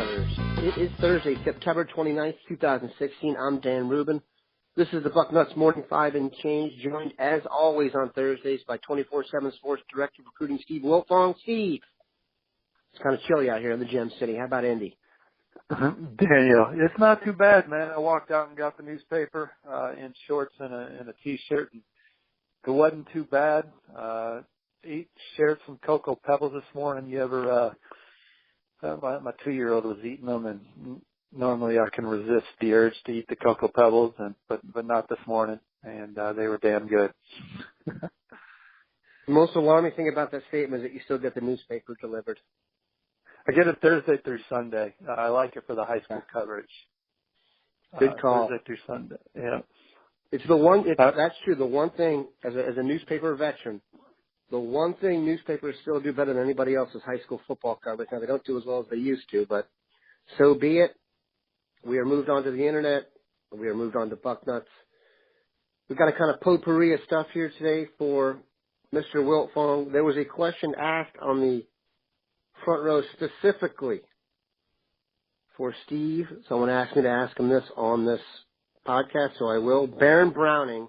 Bucknutters. It is Thursday, September 29th, 2016. I'm Dan Rubin. This is the Bucknuts Morning 5 and Change, joined as always on Thursdays by 24/7 Sports Director of Recruiting Steve Wiltfong. Steve, it's kind of chilly out here in the Gem City. How about Indy? Daniel, it's not too bad, man. I walked out and got the newspaper in shorts and a T-shirt, and it wasn't too bad. Shared some Cocoa Pebbles this morning. You ever? My 2-year-old was eating them, and normally I can resist the urge to eat the Cocoa Pebbles, but not this morning, and they were damn good. The most alarming thing about that statement is that you still get the newspaper delivered. I get it Thursday through Sunday. I like it for the high school coverage. Good call. Thursday through Sunday, yeah. It's the one. That's true. The one thing, as a newspaper veteran, the one thing newspapers still do better than anybody else is high school football coverage. Now, they don't do as well as they used to, but so be it. We are moved on to the Internet. We are moved on to Bucknuts. We've got a kind of potpourri of stuff here today for Mr. Wiltfong. There was a question asked on the front row specifically for Steve. Someone asked me to ask him this on this podcast, so I will. Baron Browning,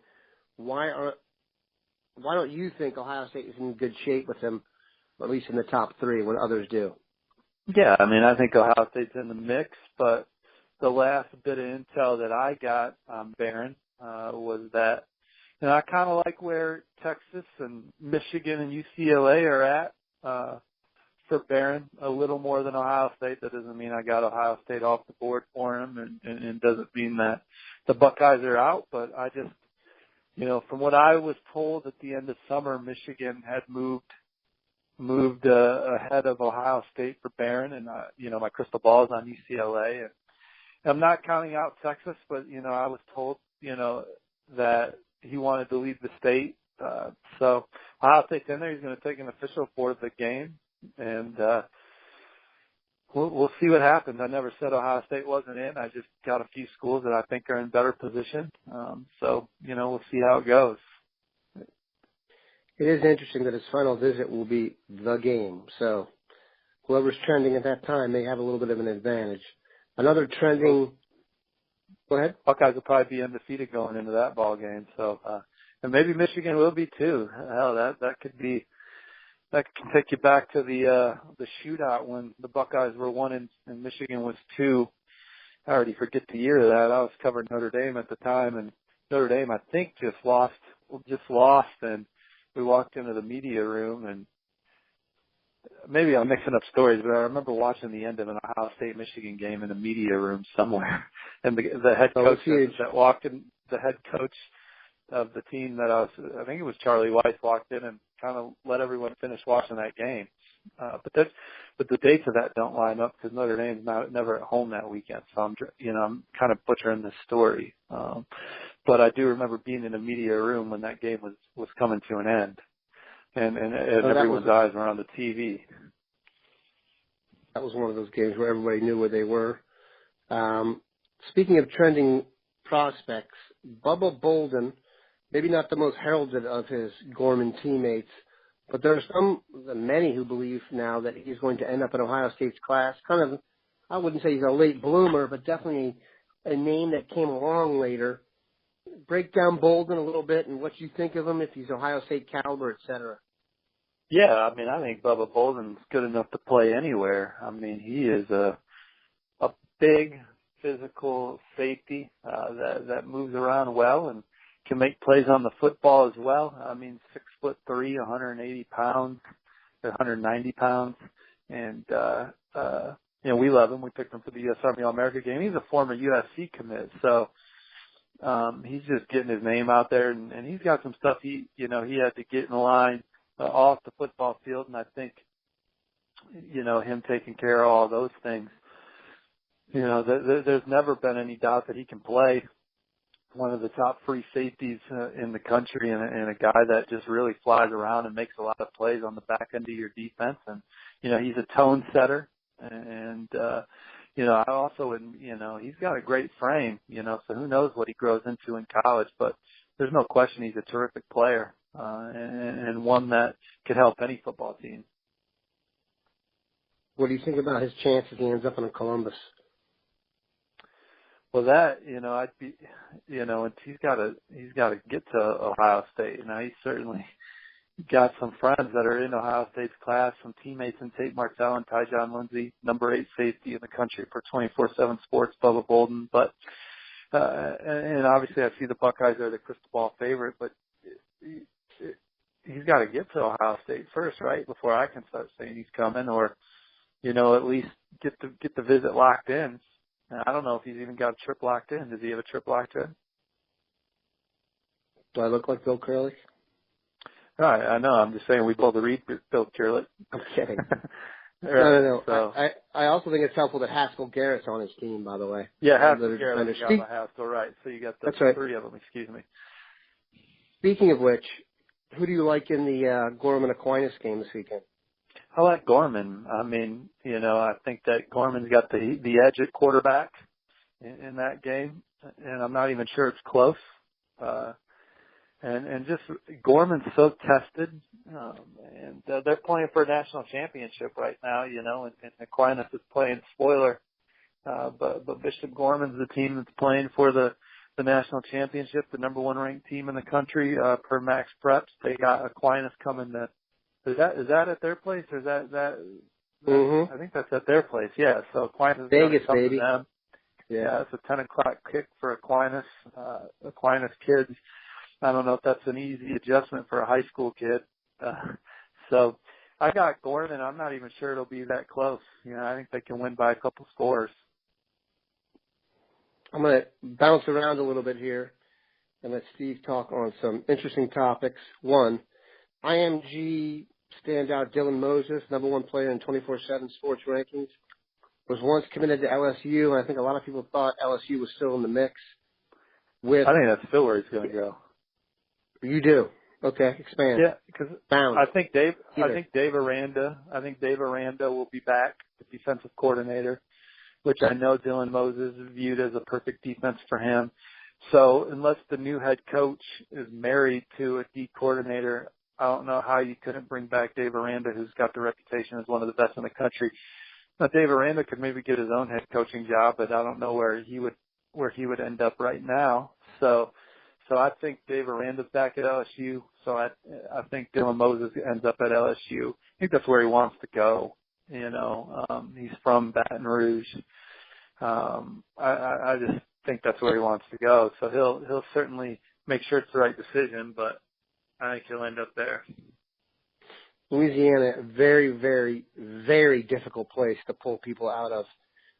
why don't you think Ohio State is in good shape with him, at least in the top three, when others do? Yeah, I mean, I think Ohio State's in the mix, but the last bit of intel that I got on Baron was that, I kind of like where Texas and Michigan and UCLA are at for Baron, a little more than Ohio State. That doesn't mean I got Ohio State off the board for him, and doesn't mean that the Buckeyes are out, but I just, from what I was told at the end of summer, Michigan had moved ahead of Ohio State for Barron, and my crystal ball is on UCLA, and I'm not counting out Texas, but I was told that he wanted to lead the state, so Ohio State's in there. He's going to take an official for the game, and we'll see what happens. I never said Ohio State wasn't in. I just got a few schools that I think are in better position. So, we'll see how it goes. It is interesting that his final visit will be the game. So whoever's trending at that time may have a little bit of an advantage. Another trending – go ahead. Buckeyes will probably be undefeated going into that ball game. So, and maybe Michigan will be too. Hell, that could be – that can take you back to the shootout when the Buckeyes were 1 and Michigan was 2. I already forget the year of that. I was covering Notre Dame at the time, and Notre Dame, I think, just lost, and we walked into the media room, and maybe I'm mixing up stories, but I remember watching the end of an Ohio State-Michigan game in a media room somewhere, and the head coach that walked in, the head coach of the team that I think it was Charlie Weiss, walked in and kind of let everyone finish watching that game. But the dates of that don't line up because Notre Dame's never at home that weekend. So I'm kind of butchering this story. But I do remember being in a media room when that game was coming to an end, and everyone's eyes were on the TV. That was one of those games where everybody knew where they were. Speaking of trending prospects, Bubba Bolden, maybe not the most heralded of his Gorman teammates, but there are many who believe now that he's going to end up in Ohio State's class. Kind of, I wouldn't say he's a late bloomer, but definitely a name that came along later. Break down Bolden a little bit and what you think of him, if he's Ohio State caliber, et cetera. Yeah, I mean, I think Bubba Bolden's good enough to play anywhere. I mean, he is a big physical safety that moves around well and can make plays on the football as well. I mean, 6'3", 180 pounds, 190 pounds, and we love him. We picked him for the U.S. Army All-America game. He's a former USC commit, so he's just getting his name out there, and he's got some stuff he had to get in line off the football field, and I think him taking care of all those things. There's never been any doubt that he can play. One of the top free safeties in the country, and a guy that just really flies around and makes a lot of plays on the back end of your defense. And, he's a tone setter. And I also, he's got a great frame, so who knows what he grows into in college. But there's no question he's a terrific player and one that could help any football team. What do you think about his chances he ends up in Columbus? Well, that, I'd be, and he's got to get to Ohio State. He's certainly got some friends that are in Ohio State's class, some teammates in Tate Martell and Tyjon Lindsey, number 8 safety in the country for 24/7 Sports, Bubba Bolden. But, and obviously I see the Buckeyes are the crystal ball favorite, but he's got to get to Ohio State first, right? Before I can start saying he's coming, or, at least get the visit locked in. And I don't know if he's even got a trip locked in. Does he have a trip locked in? Do I look like Bill Curley? No, I know. I'm just saying we both read Bill Curley. I'm kidding. Right, No. So. I also think it's helpful that Haskell Garrett's on his team, by the way. Yeah, Haskell Garrett got the Haskell, right. So you got That's right. 3 of them, excuse me. Speaking of which, who do you like in the Gorman Aquinas game this weekend? I like Gorman. I mean, I think that Gorman's got the edge at quarterback in that game, and I'm not even sure it's close. And just Gorman's so tested, and they're playing for a national championship right now, and Aquinas is playing spoiler. But Bishop Gorman's the team that's playing for the national championship, the number 1 ranked team in the country, per Max Preps. They got Aquinas coming to. Is that at their place, or is that? Mm-hmm. I think that's at their place. Yeah. So Aquinas Vegas, is coming baby. to them. Yeah, it's a 10:00 kick for Aquinas. Aquinas kids. I don't know if that's an easy adjustment for a high school kid. So I got Gorman. I'm not even sure it'll be that close. I think they can win by a couple scores. I'm going to bounce around a little bit here and let Steve talk on some interesting topics. One, IMG standout Dylan Moses, number 1 player in 24/7 Sports rankings, was once committed to LSU, and I think a lot of people thought LSU was still in the mix. I think that's still where he's going to go. You do? Okay, expand. Yeah, because I think Dave Aranda will be back, the defensive coordinator, which I know Dylan Moses viewed as a perfect defense for him. So unless the new head coach is married to a D coordinator, I don't know how you couldn't bring back Dave Aranda, who's got the reputation as one of the best in the country. Now, Dave Aranda could maybe get his own head coaching job, but I don't know where he would end up right now. So I think Dave Aranda's back at LSU. So I think Dylan Moses ends up at LSU. I think that's where he wants to go. He's from Baton Rouge. I just think that's where he wants to go. So he'll certainly make sure it's the right decision, but I think he'll end up there. Louisiana, a very, very, very difficult place to pull people out of.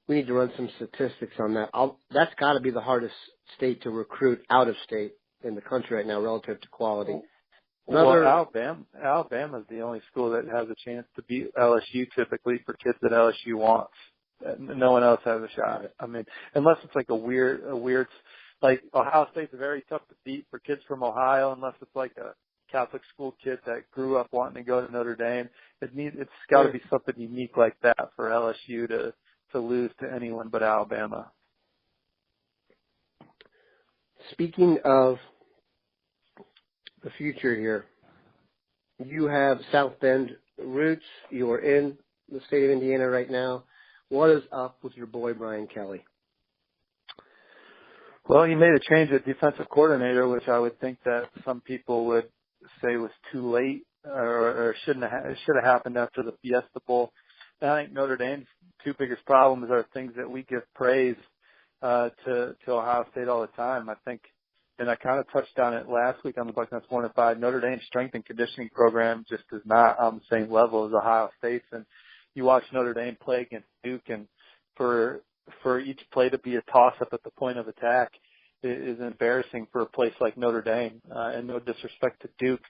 We need to run some statistics on that. That's got to be the hardest state to recruit out of state in the country right now relative to quality. Alabama's the only school that has a chance to beat LSU typically for kids that LSU wants. No one else has a shot. I mean, unless it's like a weird, like Ohio State's very tough to beat for kids from Ohio, unless it's like a Catholic school kid that grew up wanting to go to Notre Dame. It's got to be something unique like that for LSU to lose to anyone but Alabama. Speaking of the future here, you have South Bend roots. You are in the state of Indiana right now. What is up with your boy Brian Kelly? Well, he made a change at defensive coordinator, which I would think that some people would say was too late or should have happened after the Fiesta Bowl. And I think Notre Dame's 2 biggest problems are things that we give praise to Ohio State all the time. I think, and I kind of touched on it last week on the Bucknuts 1 and 5. Notre Dame's strength and conditioning program just is not on the same level as Ohio State's. And you watch Notre Dame play against Duke, and for each play to be a toss-up at the point of attack is embarrassing for a place like Notre Dame. And no disrespect to Duke,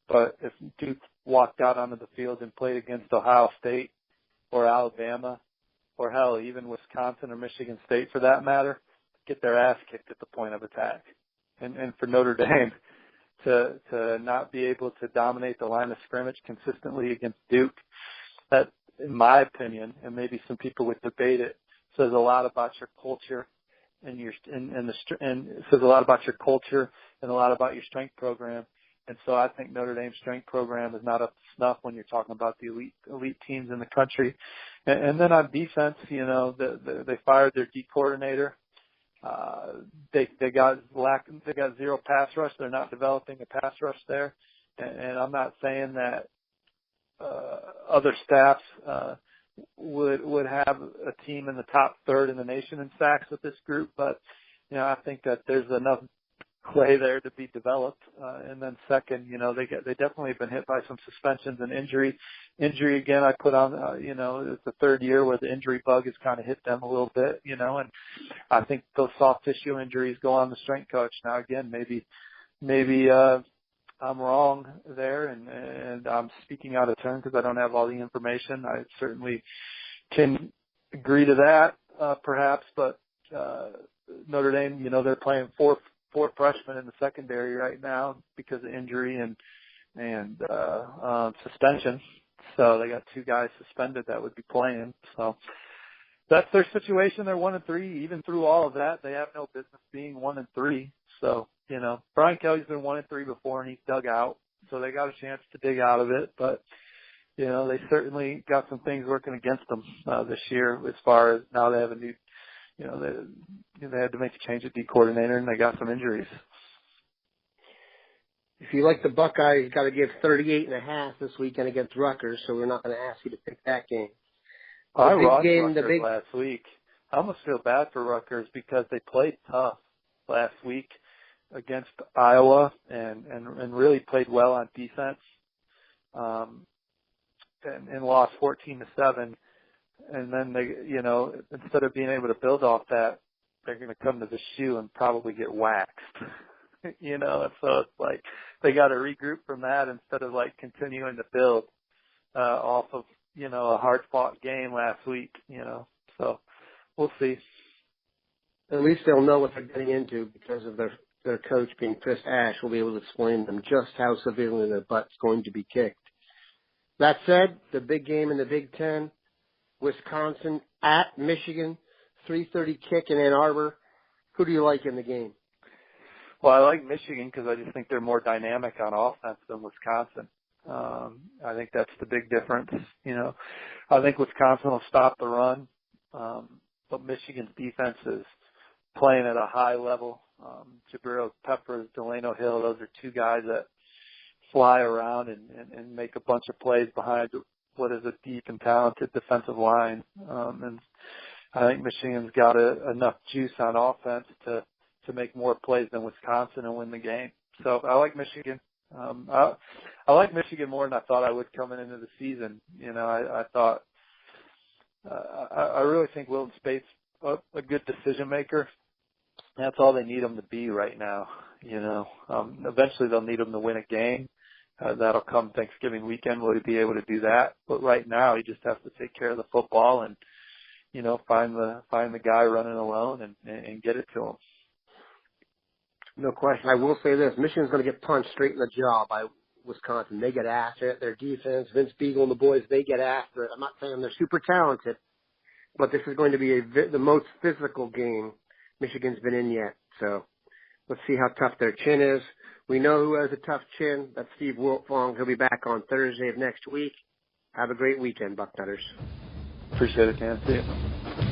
but if Duke walked out onto the field and played against Ohio State or Alabama or hell, even Wisconsin or Michigan State for that matter, get their ass kicked at the point of attack. And for Notre Dame to not be able to dominate the line of scrimmage consistently against Duke, that, in my opinion, and maybe some people would debate it, says a lot about your culture and it says a lot about your culture and a lot about your strength program. And so I think Notre Dame's strength program is not up to snuff when you're talking about the elite teams in the country. And then on defense, they fired their D coordinator. They got zero pass rush. They're not developing a pass rush there. And I'm not saying that other staffs would have a team in the top third in the nation in sacks with this group, but I think that there's enough clay there to be developed. And then second, they definitely have been hit by some suspensions and injury again. I put on, it's the third year where the injury bug has kind of hit them a little bit, and I think those soft tissue injuries go on the strength coach. Now again, maybe I'm wrong there, and I'm speaking out of turn because I don't have all the information. I certainly can agree to that, perhaps, but Notre Dame, they're playing four freshmen in the secondary right now because of injury and suspension. So they got 2 guys suspended that would be playing. So that's their situation. They're 1-3. Even through all of that, they have no business being 1-3. So, Brian Kelly's been 1-3 before and he's dug out. So they got a chance to dig out of it. But, they certainly got some things working against them this year as far as now they have a new, they had to make a change at D coordinator and they got some injuries. If you like the Buckeyes, you got to give 38.5 this weekend against Rutgers, so we're not going to ask you to pick that game. I lost Rutgers last week. I almost feel bad for Rutgers because they played tough last week against Iowa and really played well on defense, and lost 14-7. And then they, instead of being able to build off that, they're going to come to the shoe and probably get waxed. And so it's like they got to regroup from that instead of like continuing to build off of a hard fought game last week. So we'll see. At least they'll know what they're getting into because of their coach being Chris Ash will be able to explain to them just how severely their butt's going to be kicked. That said, the big game in the Big Ten, Wisconsin at Michigan, 3:30 kick in Ann Arbor. Who do you like in the game? Well, I like Michigan because I just think they're more dynamic on offense than Wisconsin. I think that's the big difference. I think Wisconsin will stop the run, but Michigan's defense is playing at a high level. Jabril Peppers, Delano Hill, those are 2 guys that fly around and make a bunch of plays behind what is a deep and talented defensive line. And I think Michigan's got enough juice on offense to make more plays than Wisconsin and win the game. So I like Michigan. I like Michigan more than I thought I would coming into the season. I thought I really think Wilton Spate's a good decision maker. That's all they need him to be right now. Eventually they'll need him to win a game. That'll come Thanksgiving weekend. Will he be able to do that? But right now he just has to take care of the football and find the guy running alone and get it to him. No question. I will say this. Michigan's going to get punched straight in the jaw by Wisconsin. They get after it. Their defense, Vince Beagle and the boys, they get after it. I'm not saying they're super talented, but this is going to be the most physical game Michigan's been in yet. So let's see how tough their chin is. We know who has a tough chin. That's Steve Wiltfong. He'll be back on Thursday of next week. Have a great weekend, Bucknutters. Appreciate it, Dan. See you.